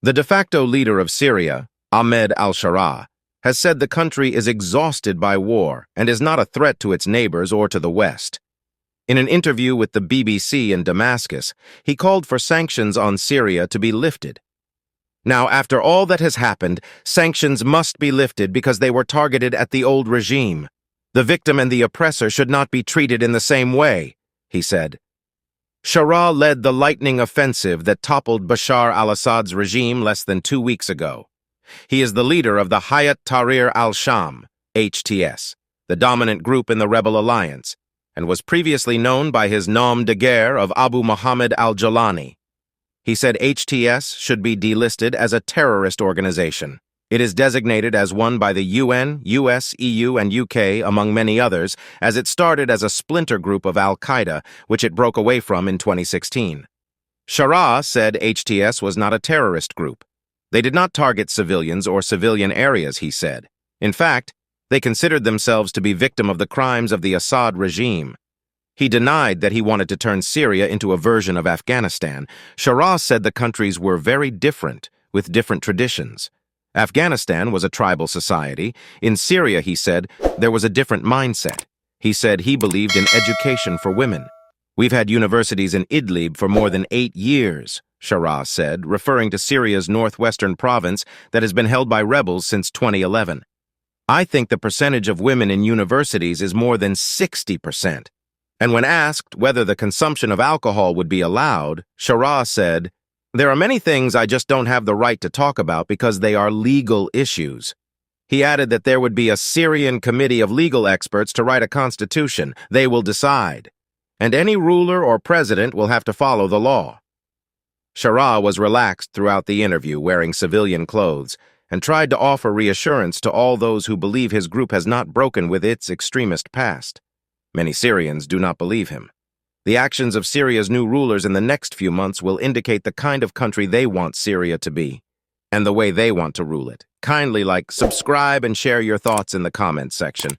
The de facto leader of Syria, Ahmed al-Sharaa, has said the country is exhausted by war and is not a threat to its neighbors or to the West. In an interview with the BBC in Damascus, he called for sanctions on Syria to be lifted. Now, after all that has happened, sanctions must be lifted because they were targeted at the old regime. The victim and the oppressor should not be treated in the same way, he said. Sharaa led the lightning offensive that toppled Bashar al-Assad's regime less than 2 weeks ago. He is the leader of the Hayat Tahrir al-Sham, HTS, the dominant group in the rebel alliance, and was previously known by his nom de guerre of Abu Muhammad al-Jalani. He said HTS should be delisted as a terrorist organization. It is designated as one by the UN, US, EU, and UK, among many others, as it started as a splinter group of al-Qaeda, which it broke away from in 2016. Sharaa said HTS was not a terrorist group. They did not target civilians or civilian areas, he said. In fact, they considered themselves to be victim of the crimes of the Assad regime. He denied that he wanted to turn Syria into a version of Afghanistan. Sharaa said the countries were very different, with different traditions. Afghanistan was a tribal society. In Syria, he said, there was a different mindset. He said he believed in education for women. We've had universities in Idlib for more than 8 years, Sharaa said, referring to Syria's northwestern province that has been held by rebels since 2011. I think the percentage of women in universities is more than 60%. And when asked whether the consumption of alcohol would be allowed, Sharaa said, "There are many things I just don't have the right to talk about because they are legal issues." He added that there would be a Syrian committee of legal experts to write a constitution. They will decide. And any ruler or president will have to follow the law. Sharaa was relaxed throughout the interview, wearing civilian clothes, and tried to offer reassurance to all those who believe his group has not broken with its extremist past. Many Syrians do not believe him. The actions of Syria's new rulers in the next few months will indicate the kind of country they want Syria to be, and the way they want to rule it. Kindly subscribe and share your thoughts in the comments section.